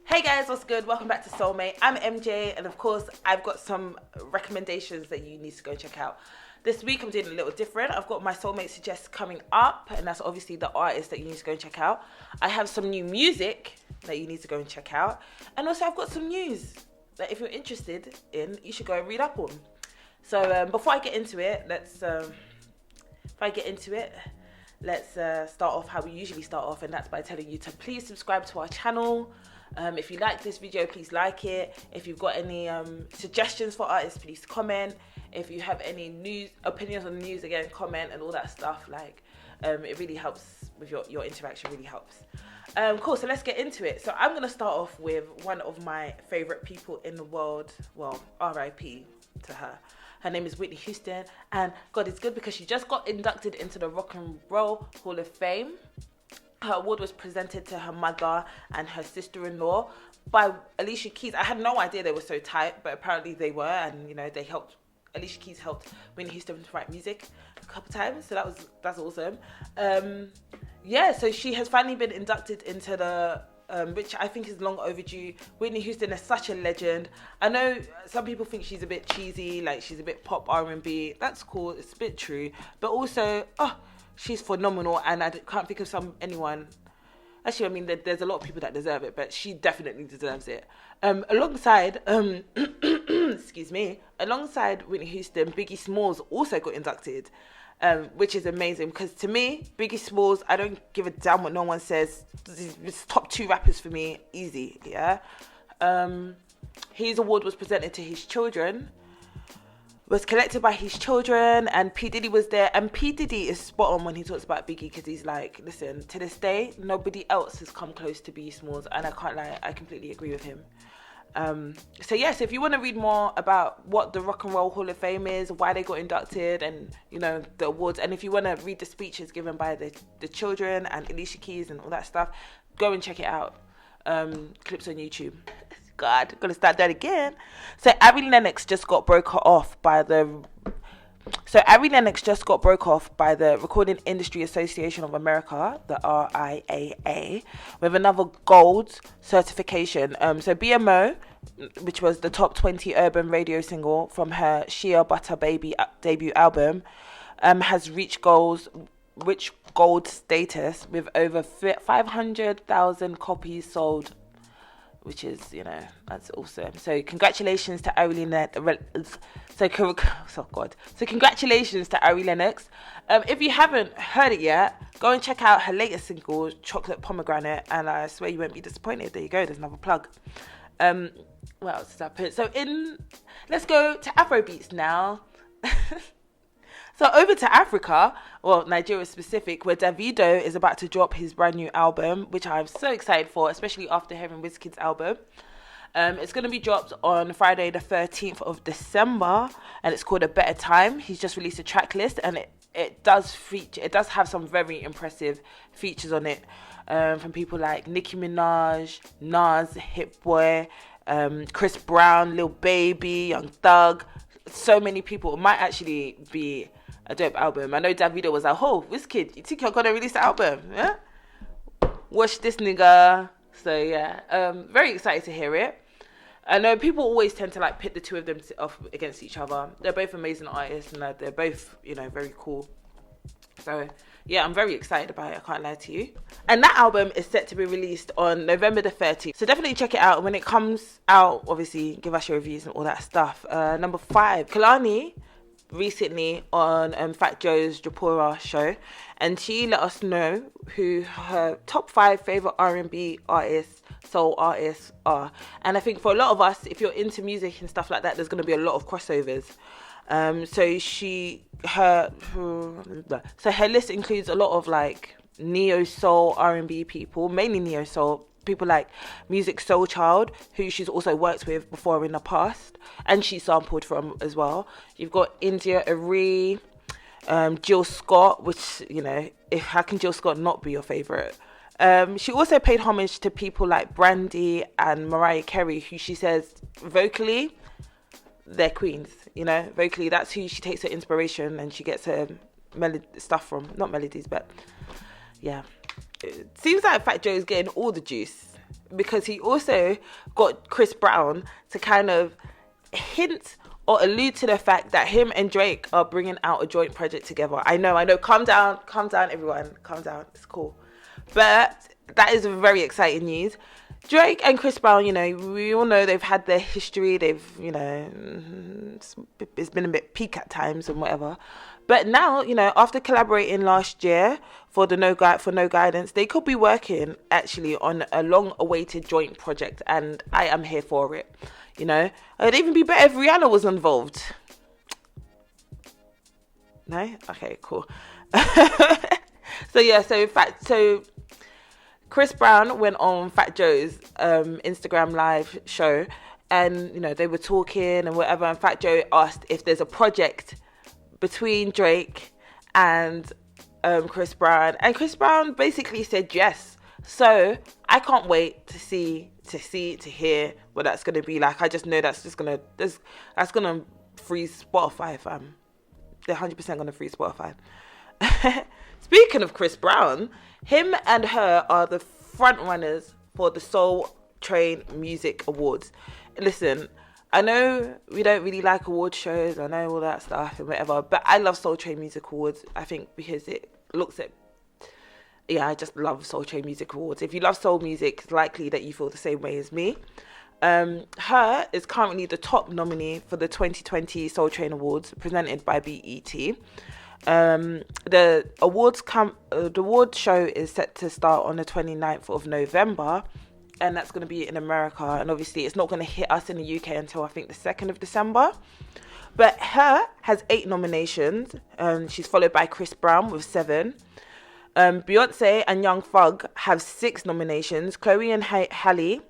Hey guys, what's good? Welcome back to Soulmate. I'm MJ, and of course, I've got some recommendations that you need to go check out. This week, I'm doing a little different. I've got my Soulmate Suggest coming up, and that's obviously the artist that you need to go and check out. I have some new music that you need to go and check out. And also, I've got some news that if you're interested in, you should go and read up on. So before I get into it, let's start off how we usually start off, and that's by telling you to please subscribe to our channel. If you like this video, please like it. If you've got any suggestions for artists, please comment. If you have any opinions on the news, again, comment and all that stuff. It really helps with your interaction, really helps. Cool, so let's get into it. So I'm going to start off with one of my favorite people in the world. Well, R.I.P. to her. Her name is Whitney Houston, and God, it's good because she just got inducted into the Rock and Roll Hall of Fame. Her award was presented to her mother and her sister-in-law by Alicia Keys. I had no idea they were so tight, but apparently they were, and they helped. Alicia Keys helped Whitney Houston to write music a couple times, so that's awesome. So she has finally been inducted into the which I think is long overdue. Whitney Houston is such a legend. I know some people think she's a bit cheesy, like she's a bit pop R&B. That's cool, it's a bit true, but also she's phenomenal, and I can't think of anyone. Actually, I mean, there's a lot of people that deserve it, but she definitely deserves it. Alongside Whitney Houston, Biggie Smalls also got inducted, which is amazing because to me, Biggie Smalls, I don't give a damn what no one says. It's top 2 rappers for me, easy, yeah. His award was presented to his children. Was collected by his children, and P. Diddy was there. And P. Diddy is spot on when he talks about Biggie, because he's like, listen, to this day, nobody else has come close to Biggie Smalls, and I can't lie, I completely agree with him. So if you want to read more about what the Rock and Roll Hall of Fame is, why they got inducted, and the awards, and if you want to read the speeches given by the children and Alicia Keys and all that stuff, go and check it out. Clips on YouTube. God, gonna start that again. So Ari Lennox just got broke off by the Recording Industry Association of America, the RIAA, with another gold certification. So BMO, which was the top 20 urban radio single from her Shea Butter Baby debut album, has reached gold status with over 500,000 copies sold, which is, that's awesome. So congratulations to Ari Lennox. So congratulations to Ari Lennox. If you haven't heard it yet, go and check out her latest single, Chocolate Pomegranate, and I swear you won't be disappointed. There you go, there's another plug. What else did I put? So let's go to Afrobeats now. So over to Africa, well, Nigeria specific, where Davido is about to drop his brand new album, which I'm so excited for, especially after hearing Wizkid's album. It's going to be dropped on Friday the 13th of December, and it's called A Better Time. He's just released a track list, and it does have some very impressive features on it, from people like Nicki Minaj, Nas, Hit Boy, Chris Brown, Lil Baby, Young Thug. So many people. It might actually be a dope album. I know Davido was like, oh, Wizkid, you think you're gonna release the album? Yeah? Watch this nigga. So yeah, very excited to hear it. I know people always tend to pit the two of them off against each other. They're both amazing artists, and they're both, very cool. So yeah, I'm very excited about it, I can't lie to you. And that album is set to be released on November the 13th. So definitely check it out. When it comes out, obviously, give us your reviews and all that stuff. Number 5, Kalani, recently on Fat Joe's Japora show. And she let us know who her top 5 favourite R&B artists, soul artists are. And I think for a lot of us, if you're into music and stuff like that, there's going to be a lot of crossovers. So her list includes a lot of neo soul R&B people, mainly neo soul people like Music Soul Child, who she's also worked with before in the past, and she sampled from as well. You've got India Arie, Jill Scott, which how can Jill Scott not be your favorite? She also paid homage to people like Brandy and Mariah Carey, who she says vocally they're queens, vocally that's who she takes her inspiration and she gets her stuff from, not melodies, but yeah, it seems like Fat Joe's getting all the juice. because he also got Chris Brown to kind of hint or allude to the fact that him and Drake are bringing out a joint project together. I know. Calm down, everyone. Calm down. It's cool. But that is very exciting news. Drake and Chris Brown, you know, we all know they've had their history. They've, you know, it's been a bit peak at times and whatever. But now, you know, after collaborating last year for No Guidance, they could be working actually on a long-awaited joint project, and I am here for it. You know, it'd even be better if Rihanna was involved. No? Okay, cool. So Chris Brown went on Fat Joe's Instagram live show, and, you know, they were talking and whatever, and Fat Joe asked if there's a project between Drake and Chris Brown, and Chris Brown basically said yes. So I can't wait to hear what that's gonna be like. I just know that's gonna freeze Spotify, fam. They're 100% gonna freeze Spotify. Speaking of Chris Brown, him and her are the front runners for the Soul Train Music Awards. Listen, I know we don't really like award shows, I know all that stuff and whatever, but I love Soul Train Music Awards, I think, because it looks at... Yeah, I just love Soul Train Music Awards. If you love soul music, it's likely that you feel the same way as me. Her is currently the top nominee for the 2020 Soul Train Awards presented by BET. The award show is set to start on the 29th of November, and that's going to be in America, and obviously it's not going to hit us in the UK until I think the 2nd of December. But her has 8 nominations. She's followed by Chris Brown with 7. Beyonce and Young Thug have 6 nominations. Chloe and Halle,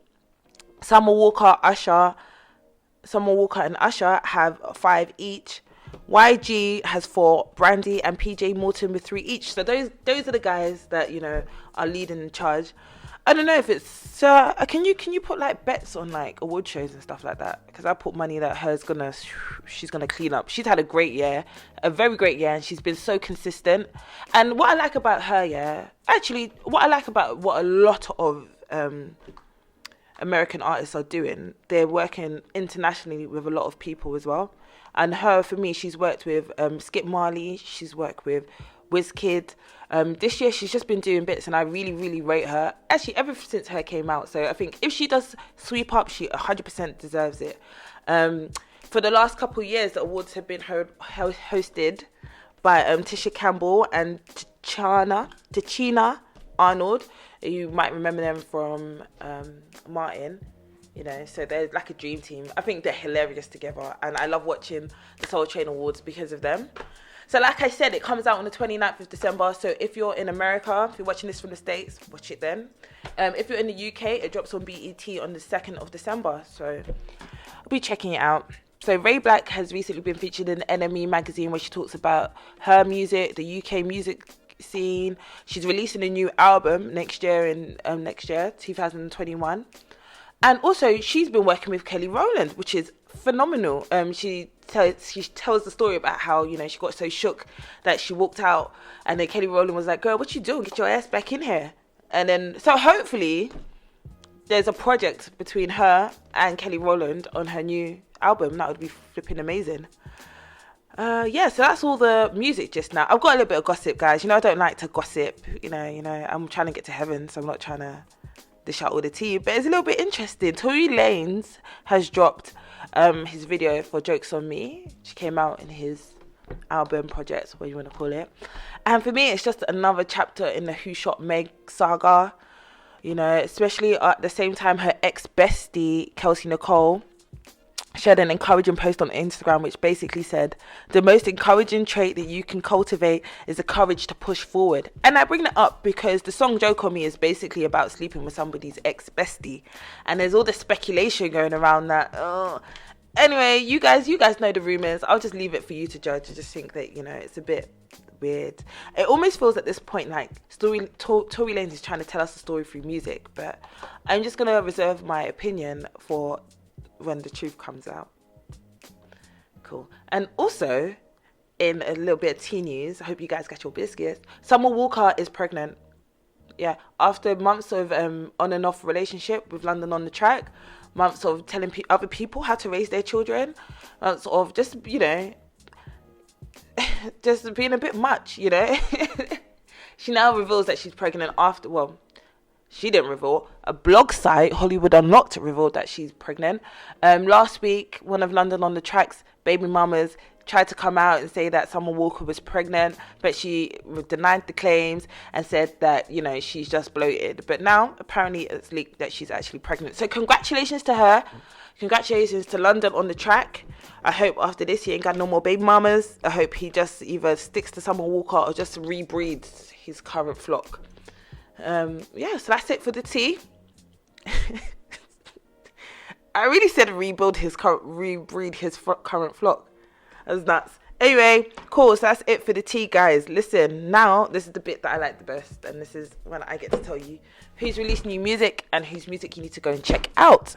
Summer Walker and Usher have 5 each. YG has 4, Brandy and PJ Morton with 3 each. So those are the guys that, you know, are leading in charge. I don't know if it's can you put like bets on like award shows and stuff like that? Because I put money that she's gonna clean up. She's had a great year, a very great year, and she's been so consistent. And what I like about her, what I like about what a lot of American artists are doing, they're working internationally with a lot of people as well. And her, for me, she's worked with Skip Marley, she's worked with Wizkid. This year she's just been doing bits, and I really, really rate her. Actually, ever since her came out. So I think if she does sweep up, she 100% deserves it. For the last couple of years, the awards have been hosted by Tisha Campbell and Tichina Arnold. You might remember them from Martin. You know, so they're like a dream team. I think they're hilarious together, and I love watching the Soul Train Awards because of them. So like I said, it comes out on the 29th of December. So if you're in America, if you're watching this from the States, watch it then. If you're in the UK, it drops on BET on the 2nd of December. So I'll be checking it out. So Ray Black has recently been featured in NME magazine, where she talks about her music, the UK music scene. She's releasing a new album next year, 2021. And also, she's been working with Kelly Rowland, which is phenomenal. She tells the story about how, you know, she got so shook that she walked out, and then Kelly Rowland was like, "Girl, what you doing? Get your ass back in here." And then, so hopefully, there's a project between her and Kelly Rowland on her new album. That would be flipping amazing. So that's all the music just now. I've got a little bit of gossip, guys. You know, I don't like to gossip. You know, I'm trying to get to heaven, so I'm not trying to dish out all the tea, but it's a little bit interesting. Tory Lanez has dropped his video for Jokes on Me, which came out in his album project, what you want to call it. And for me, it's just another chapter in the Who Shot Meg saga. You know, especially at the same time, her ex-bestie, Kelsey Nicole, shared an encouraging post on Instagram, which basically said, "The most encouraging trait that you can cultivate is the courage to push forward." And I bring that up because the song Joke on Me is basically about sleeping with somebody's ex-bestie. And there's all this speculation going around that. Anyway, you guys know the rumors. I'll just leave it for you to judge. I just think that, you know, it's a bit weird. It almost feels at this point like Tory Lanez is trying to tell us a story through music. But I'm just going to reserve my opinion for when the truth comes out. Cool. And also, in a little bit of tea news, I hope you guys got your biscuits. Summer Walker is pregnant. after months of on and off relationship with London on the Track, months of telling other people how to raise their children, months of just, just being a bit much, She now reveals that she's pregnant after, she didn't reveal. A blog site, Hollywood Unlocked, revealed that she's pregnant. Last week, one of London on the Track's baby mamas tried to come out and say that Summer Walker was pregnant, but she denied the claims and said that, she's just bloated. But now, apparently, it's leaked that she's actually pregnant. So congratulations to her. Congratulations to London on the Track. I hope after this he ain't got no more baby mamas. I hope he just either sticks to Summer Walker or just rebreeds his current flock. So that's it for the tea. I really said rebreed his current flock. That's nuts. Anyway, cool. So that's it for the tea, guys. Listen, now this is the bit that I like the best, and this is when I get to tell you who's released new music and whose music you need to go and check out.